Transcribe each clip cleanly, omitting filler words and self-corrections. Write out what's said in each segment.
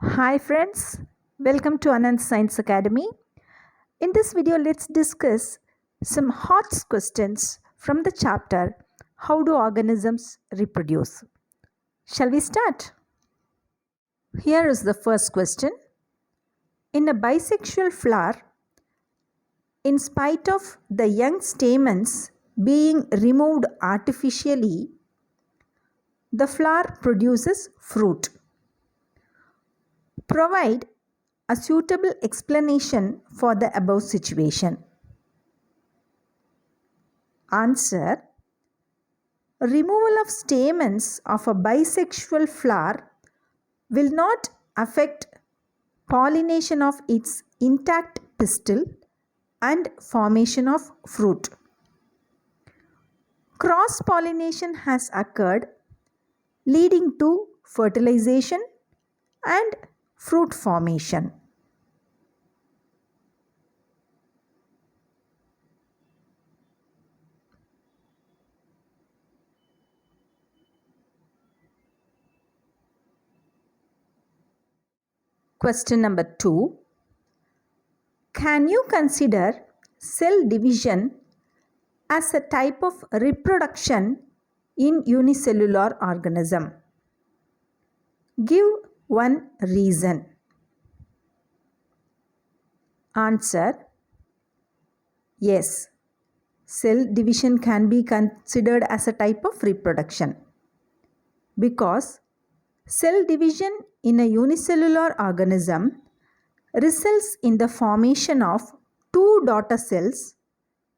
Hi friends, welcome to Anand Science Academy. In this video, let's discuss some hot questions from the chapter How do organisms reproduce? Shall we start? Here is the first question. In a bisexual flower, in spite of the young stamens being removed artificially, the flower produces fruit. Provide a suitable explanation for the above situation. Answer. Removal of stamens of a bisexual flower will not affect pollination of its intact pistil and formation of fruit. Cross-pollination has occurred, leading to fertilization and fruit formation. Question number 2. Can you consider cell division as a type of reproduction in unicellular organism? Give one reason. Answer. Yes, cell division can be considered as a type of reproduction because cell division in a unicellular organism results in the formation of two daughter cells,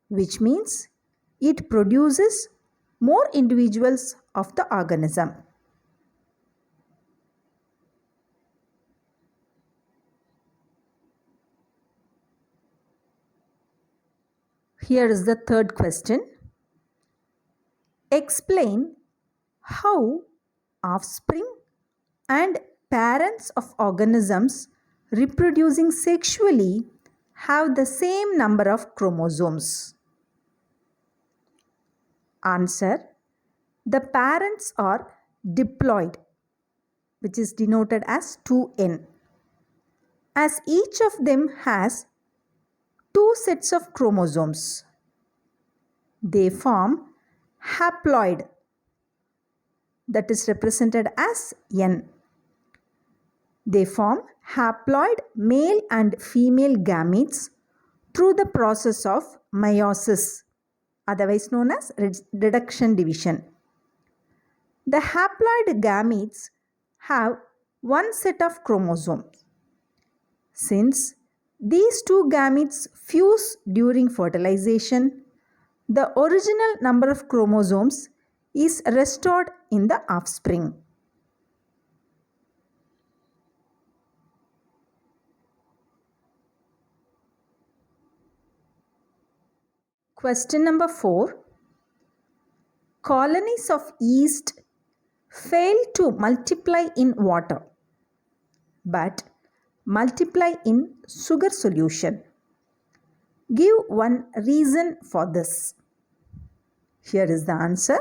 which means it produces more individuals of the organism. Here is the third question. Explain how offspring and parents of organisms reproducing sexually have the same number of chromosomes. Answer. The parents are diploid, which is denoted as 2n, as each of them has two sets of chromosomes. They form haploid, that is represented as n. They form haploid male and female gametes through the process of meiosis, otherwise known as reduction division. The haploid gametes have one set of chromosomes. Since these two gametes fuse during fertilization, the original number of chromosomes is restored in the offspring. Question number 4. Colonies of yeast fail to multiply in water but multiply in sugar solution. Give one reason for this. Here is the answer.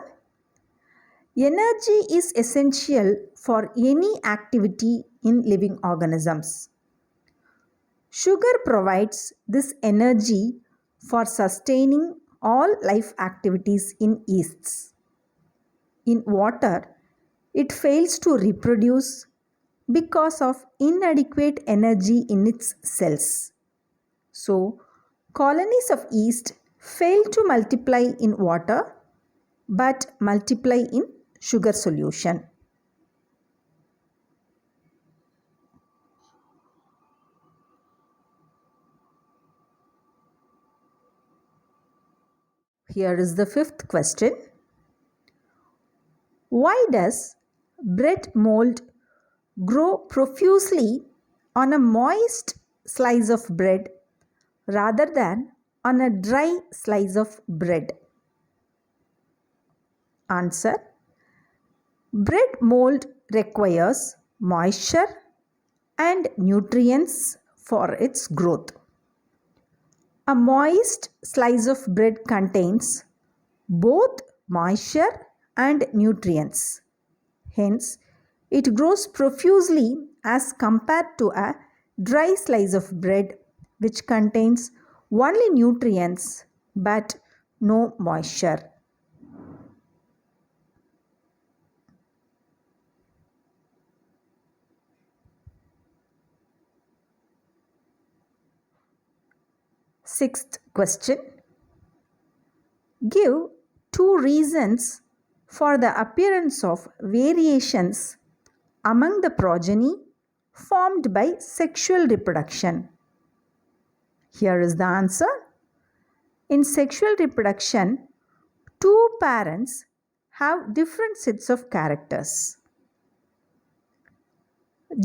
Energy is essential for any activity in living organisms. Sugar provides this energy for sustaining all life activities in yeasts. In water, it fails to reproduce because of inadequate energy in its cells. So, colonies of yeast fail to multiply in water but multiply in sugar solution. Here is the fifth question. Why does bread mold grow profusely on a moist slice of bread rather than on a dry slice of bread? Answer. Bread mold requires moisture and nutrients for its growth. A moist slice of bread contains both moisture and nutrients. Hence, it grows profusely as compared to a dry slice of bread which contains only nutrients but no moisture. Sixth question. Give two reasons for the appearance of variations among the progeny formed by sexual reproduction. Here is the answer. In sexual reproduction, two parents have different sets of characters.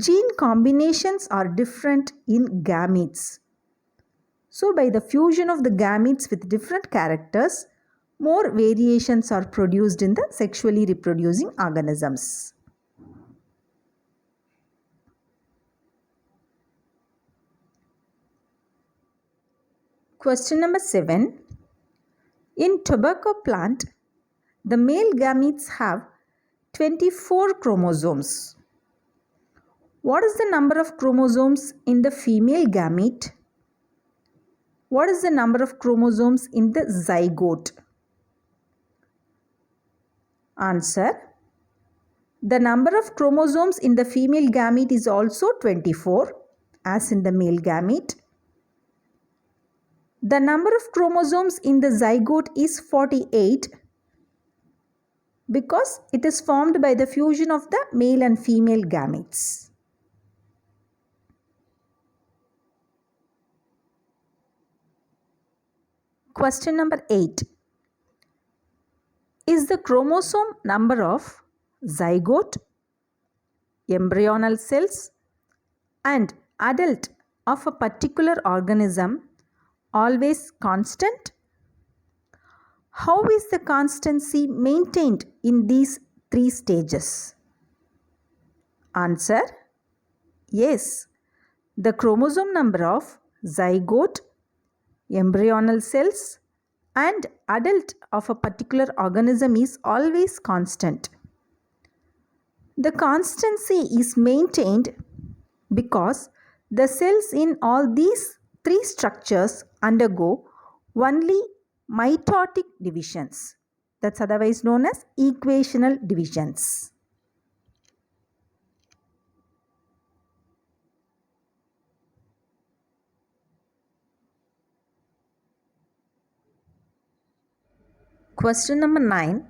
Gene combinations are different in gametes. So, by the fusion of the gametes with different characters, more variations are produced in the sexually reproducing organisms. Question number 7. In tobacco plant, the male gametes have 24 chromosomes. What is the number of chromosomes in the female gamete? What is the number of chromosomes in the zygote? Answer. The number of chromosomes in the female gamete is also 24 as in the male gamete. The number of chromosomes in the zygote is 48 because it is formed by the fusion of the male and female gametes. Question number 8. Is the chromosome number of zygote, embryonal cells and adult of a particular organism always constant? How is the constancy maintained in these three stages? Answer. Yes, the chromosome number of zygote, embryonal cells and adult of a particular organism is always constant. The constancy is maintained because the cells in all these three structures undergo only mitotic divisions. That's otherwise known as equational divisions. Question number 9.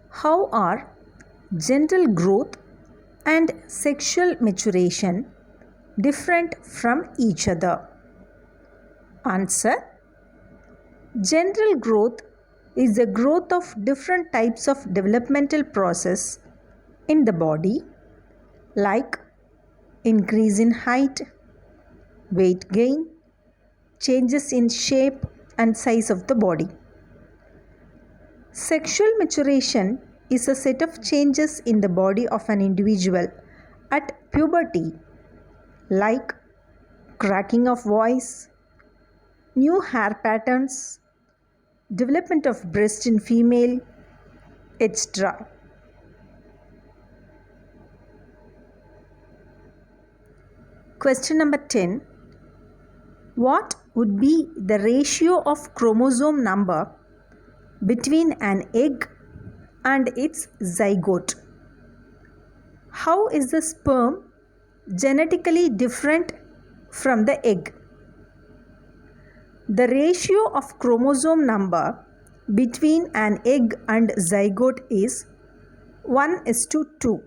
How are genital growth and sexual maturation different from each other? Answer. Genital growth is the growth of different types of developmental process in the body like increase in height, weight gain, changes in shape and size of the body. Sexual maturation is a set of changes in the body of an individual at puberty like cracking of voice, new hair patterns, development of breast in female, etc. Question number 10. What would be the ratio of chromosome number between an egg and its zygote? How is the sperm genetically different from the egg? The ratio of chromosome number between an egg and zygote is 1:2.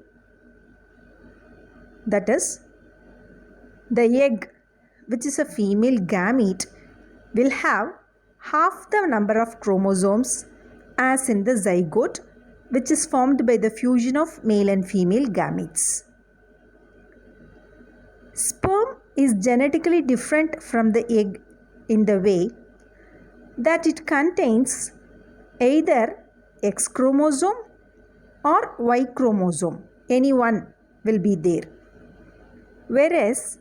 That is, the egg, which is a female gamete, will have half the number of chromosomes as in the zygote, which is formed by the fusion of male and female gametes. Sperm is genetically different from the egg in the way that it contains either X chromosome or Y chromosome. Any one will be there. Whereas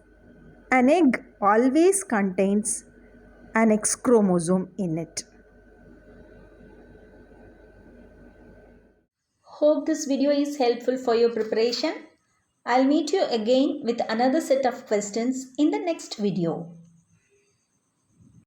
an egg always contains an X chromosome in it. Hope this video is helpful for your preparation. I'll meet you again with another set of questions in the next video.